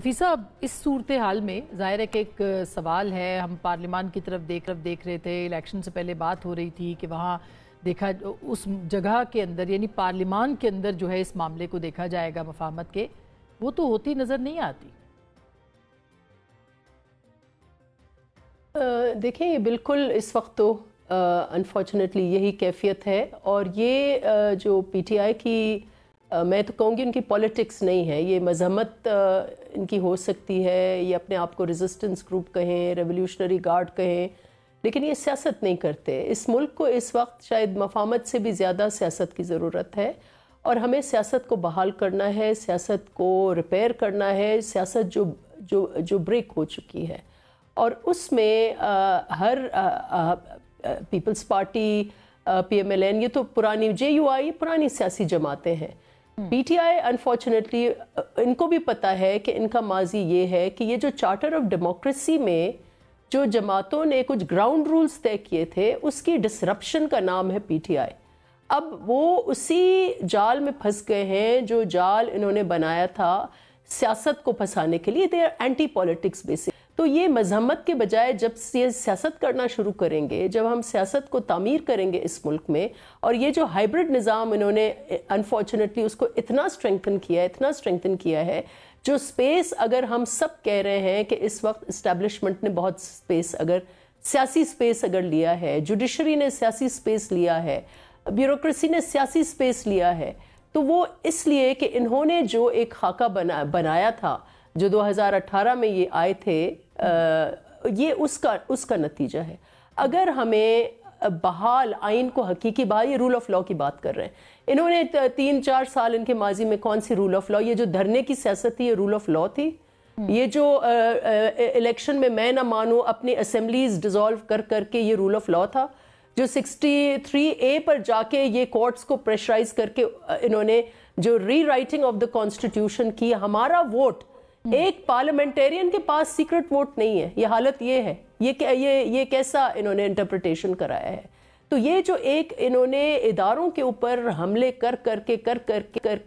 نفیسہ اس صورتحال میں ظاہر ہے کہ ایک سوال ہے، ہم پارلیمان کی طرف دیکھ رہے تھے، الیکشن سے پہلے بات ہو رہی تھی کہ وہاں دیکھا اس جگہ کے اندر یعنی پارلیمان کے اندر جو ہے اس معاملے کو دیکھا جائے گا مفاہمت کے، وہ تو ہوتی نظر نہیں آتی۔ دیکھیں یہ بالکل اس وقت تو انفارچونیٹلی یہی کیفیت ہے، اور یہ جو پی ٹی آئی کی میں تو کہوں گی ان کی پولیٹکس نہیں ہے، یہ مذمت ان کی ہو سکتی ہے، یہ اپنے آپ کو ریزسٹنس گروپ کہیں، ریولیوشنری گارڈ کہیں، لیکن یہ سیاست نہیں کرتے۔ اس ملک کو اس وقت شاید مفاہمت سے بھی زیادہ سیاست کی ضرورت ہے، اور ہمیں سیاست کو بحال کرنا ہے، سیاست کو ریپیئر کرنا ہے، سیاست جو بریک ہو چکی ہے۔ اور اس میں ہر Peoples Party, P M L N, یہ تو پرانی جے یو آئی پرانی سیاسی جماعتیں ہیں۔ پی ٹی آئی انفارچونیٹلی ان کو بھی پتہ ہے کہ ان کا ماضی یہ ہے کہ یہ جو چارٹر آف ڈیموکریسی میں جو جماعتوں نے کچھ گراؤنڈ رولز طے کیے تھے، اس کی ڈسرپشن کا نام ہے پی ٹی آئی۔ اب وہ اسی جال میں پھنس گئے ہیں جو جال انہوں نے بنایا تھا سیاست کو پھنسانے کے لیے۔ They are anti politics basic. تو یہ مذمت کے بجائے جب یہ سیاست کرنا شروع کریں گے، جب ہم سیاست کو تعمیر کریں گے اس ملک میں، اور یہ جو ہائبرڈ نظام انہوں نے انفارچونیٹلی اس کو اتنا اسٹرینگتھن کیا ہے، جو سپیس اگر ہم سب کہہ رہے ہیں کہ اس وقت اسٹیبلشمنٹ نے بہت سیاسی سپیس اگر لیا ہے، جوڈیشری نے سیاسی سپیس لیا ہے، بیوروکریسی نے سیاسی سپیس لیا ہے، تو وہ اس لیے کہ انہوں نے جو ایک خاکہ بنایا تھا جو 2018 میں یہ آئے تھے، یہ اس کا نتیجہ ہے۔ اگر ہمیں بحال آئین کو حقیقی بحال، یہ رول آف لاء کی بات کر رہے ہیں، انہوں نے 3-4 سال ان کے ماضی میں کون سی رول آف لاء، یہ جو دھرنے کی سیاست تھی یہ رول آف لاء تھی؟ یہ جو الیکشن میں نہ مانوں اپنی اسمبلیز ڈیزالو کر کے یہ رول آف لاء تھا؟ جو 63A پر جا کے یہ کورٹس کو پریشرائز کر کے انہوں نے جو ری رائٹنگ آف دا کانسٹیٹیوشن کی، ہمارا ووٹ ایک پارلیمنٹیرین کے پاس سیکرٹ ووٹ نہیں ہے، یہ حالت یہ ہے، یہ کیسا انہوں نے انٹرپریٹیشن کرایا ہے؟ تو یہ جو ایک انہوں نے اداروں کے اوپر حملے کر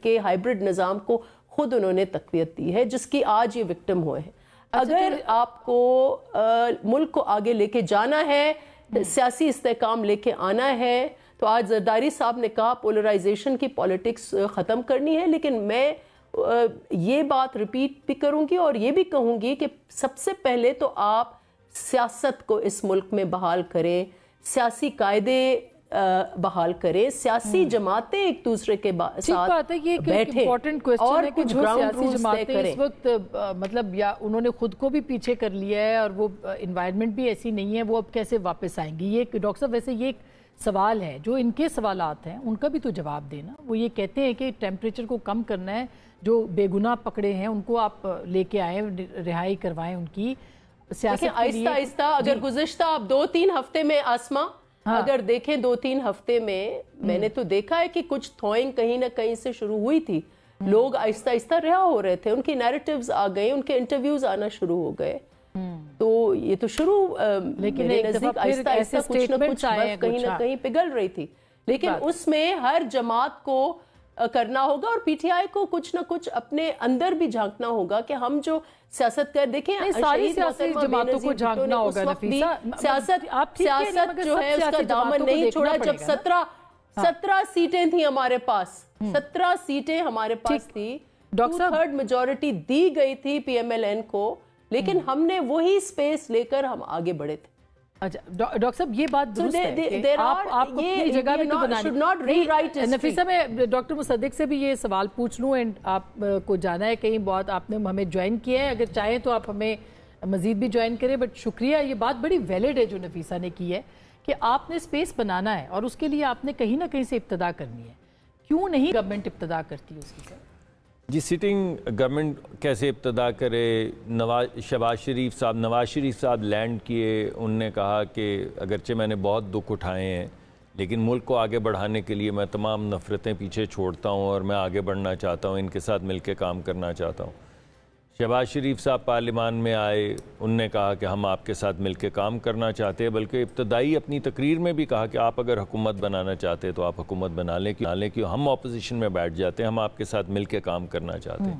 کے ہائبرڈ نظام کو خود انہوں نے تقویت دی ہے، جس کی آج یہ وکٹم ہوئے ہیں۔ اگر آپ کو ملک کو آگے لے کے جانا ہے، سیاسی استحکام لے کے آنا ہے، تو آج زرداری صاحب نے کہا پولرائزیشن کی پولیٹکس ختم کرنی ہے، لیکن میں یہ بات ریپیٹ بھی کروں گی اور یہ بھی کہوں گی کہ سب سے پہلے تو آپ سیاست کو اس ملک میں بحال کریں، سیاسی قاعدے بحال کریں، سیاسی جماعتیں ایک دوسرے کے ساتھ بیٹھیں اور کچھ گراؤنڈ رولز طے کریں۔ اس وقت مطلب یا انہوں نے خود کو بھی پیچھے کر لیا ہے اور وہ انوائرمنٹ بھی ایسی نہیں ہے، وہ اب کیسے واپس آئیں گی؟ یہ ڈاکٹر صاحب ویسے یہ ایک سوال ہے، جو ان کے سوالات ہیں ان کا بھی تو جواب دینا۔ وہ یہ کہتے ہیں کہ ٹیمپریچر کو کم کرنا ہے، جو بے گناہ پکڑے ہیں ان کو آپ لے کے آئیں، رہائی کروائیں ان کی سیاست کے لیے۔ آہستہ اگر گزشتہ آپ 2-3 ہفتے میں آسما اگر دیکھیں 2-3 ہفتے میں نے تو دیکھا ہے کہ کچھ تھوئنگ کہیں نہ کہیں سے شروع ہوئی تھی، لوگ آہستہ رہا ہو رہے تھے، ان کی نیریٹیوز آ گئے، ان کے انٹرویوز آنا شروع ہو گئے، تو یہ تو شروع لیکن آہستہ کچھ نہ کچھ کہیں نہ کہیں پگھل رہی تھی، لیکن اس میں ہر جماعت کو کرنا ہوگا، اور پی ٹی آئی کو کچھ نہ کچھ اپنے اندر بھی جھانکنا ہوگا کہ ہم جو سیاست کر دیکھیں ساری سیاسی جماعتوں کو جھانکنا ہوگا۔ سیاست جو ہے اس کا دامن نہیں چھوڑا، جب 17 سیٹیں تھیں ہمارے پاس، 17 سیٹیں ہمارے پاس تھی، 2/3 میجورٹی دی گئی تھی پی ایم ایل این کو، لیکن ہم نے وہی سپیس لے کر ہم آگے بڑھے تھے۔ اچھا ڈاکٹر صاحب یہ بات درست ہے کہ آپ اپنی جگہ بھی تو بنانی۔ نفیسہ میں ڈاکٹر مصدق سے بھی یہ سوال پوچھ لوں، اینڈ آپ کو جانا ہے کہیں، بہت آپ نے ہمیں جوائن کیا ہے، اگر چاہیں تو آپ ہمیں مزید بھی جوائن کریں، بٹ شکریہ، یہ بات بڑی ویلڈ ہے جو نفیسہ نے کی ہے کہ آپ نے سپیس بنانا ہے اور اس کے لیے آپ نے کہیں نہ کہیں سے ابتدا کرنی ہے۔ کیوں نہیں گورنمنٹ ابتدا کرتی ہے اس کی؟ جی سٹنگ گورنمنٹ کیسے ابتدا کرے؟ نواز شریف صاحب لینڈ کیے، انہوں نے کہا کہ اگرچہ میں نے بہت دکھ اٹھائے ہیں لیکن ملک کو آگے بڑھانے کے لیے میں تمام نفرتیں پیچھے چھوڑتا ہوں اور میں آگے بڑھنا چاہتا ہوں، ان کے ساتھ مل کے کام کرنا چاہتا ہوں۔ شہباز شریف صاحب پارلیمان میں آئے، انہوں نے کہا کہ ہم آپ کے ساتھ مل کے کام کرنا چاہتے ہیں، بلکہ ابتدائی اپنی تقریر میں بھی کہا کہ آپ اگر حکومت بنانا چاہتے ہیں تو آپ حکومت بنا لیں کہ ہم اپوزیشن میں بیٹھ جاتے ہیں، ہم آپ کے ساتھ مل کے کام کرنا چاہتے ہیں۔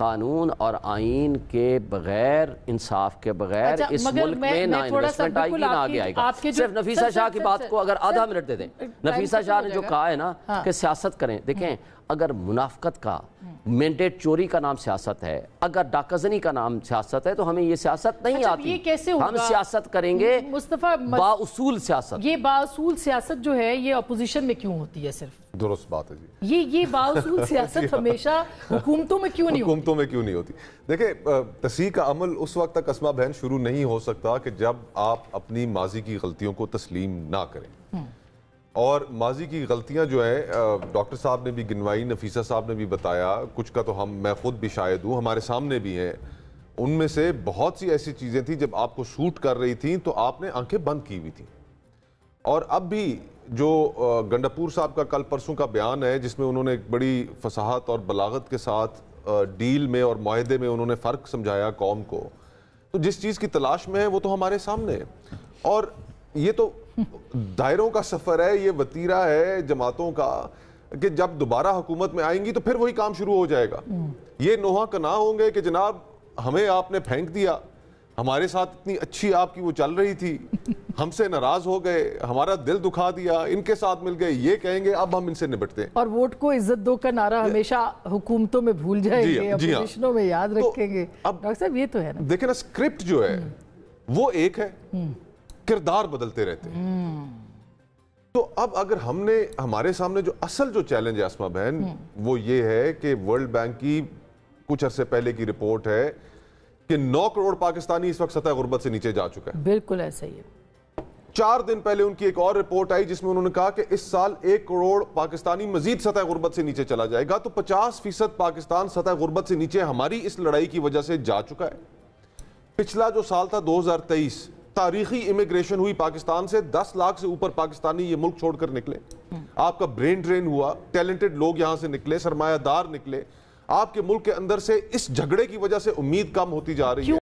قانون اور آئین کے بغیر، انصاف کے بغیر اس ملک میں نہ انویسٹمنٹ آئے گی نہ آگے آئے گا. صرف نفیسہ شاہ کی بات کو اگر آدھا منٹ دے دیں. نفیسہ شاہ نے جو کہا ہے نا کہ سیاست کریں، دیکھیں اگر منافقت کا، مینڈیٹ چوری کا نام سیاست ہے، اگر ڈاکہ کا نام سیاست ہے، تو ہمیں یہ سیاست نہیں آتی. ہم سیاست کریں گے بااصول سیاست. یہ بااصول سیاست جو ہے یہ اپوزیشن میں کیوں ہوتی ہے؟ صرف درست بات ہے جی. یہ بااصول سیاست ہمیشہ حکومتوں میں کیوں نہیں ہوتی؟ حکومتوں میں کیوں نہیں ہوتی؟ دیکھیں تصحیح کا عمل اس وقت تک اسما بہن شروع نہیں ہو سکتا کہ جب آپ اپنی ماضی کی غلطیوں کو تسلیم نہ کریں. اور ماضی کی غلطیاں جو ہیں ڈاکٹر صاحب نے بھی گنوائی، نفیسہ صاحب نے بھی بتایا، کچھ کا تو میں خود بھی شاہد ہوں، ہمارے سامنے بھی ہیں. ان میں سے بہت سی ایسی چیزیں تھیں جب آپ کو شوٹ کر رہی تھیں تو آپ نے آنکھیں بند کی ہوئی تھیں. اور اب بھی جو گنڈاپور صاحب کا کل پرسوں کا بیان ہے جس میں انہوں نے ایک بڑی فصاحت اور بلاغت کے ساتھ ڈیل میں اور معاہدے میں انہوں نے فرق سمجھایا قوم کو، تو جس چیز کی تلاش میں ہے وہ تو ہمارے سامنے ہے. اور یہ تو دائروں کا سفر ہے، یہ وتیرہ ہے جماعتوں کا کہ جب دوبارہ حکومت میں آئیں گی تو پھر وہی کام شروع ہو جائے گا. یہ نوحہ کنا ہوں گے کہ جناب ہمیں آپ نے پھینک دیا، ہمارے ساتھ اتنی اچھی آپ کی وہ چل رہی تھی، ہم سے ناراض ہو گئے، ہمارا دل دکھا دیا، ان کے ساتھ مل گئے، یہ کہیں گے اب ہم ان سے نبٹتے ہیں. اور ووٹ کو عزت دو کا نعرہ ہمیشہ حکومتوں میں بھول جائیں گے، اپوزیشنوں میں یاد رکھیں گے. ڈاکٹر صاحب یہ تو ہے نا، دیکھیں نا اسکرپٹ جو ہے وہ ایک ہے، کردار بدلتے رہتے ہیں. تو اب اگر ہم نے ہمارے سامنے جو اصل جو چیلنج ہے اسما بہن وہ یہ ہے کہ ورلڈ بینک کی کچھ عرصے پہلے کی رپورٹ ہے کہ 9 کروڑ پاکستانی اس وقت سطح غربت سے نیچے جا چکا ہے. بالکل ایسا ہی ہے. 4 دن پہلے ان کی ایک اور رپورٹ آئی جس میں انہوں نے کہا کہ اس سال 1 کروڑ پاکستانی مزید سطح غربت سے نیچے چلا جائے گا. تو 50% پاکستان سطح غربت سے نیچے ہماری اس لڑائی کی وجہ سے جا چکا ہے. پچھلا جو سال تھا 2023 تاریخی امیگریشن ہوئی پاکستان سے، 10 لاکھ سے اوپر پاکستانی یہ ملک چھوڑ کر نکلے. آپ کا برین ڈرین ہوا، ٹیلنٹڈ لوگ یہاں سے نکلے، سرمایہ دار نکلے. آپ کے ملک کے اندر سے اس جھگڑے کی وجہ سے امید کم ہوتی جا رہی ہے.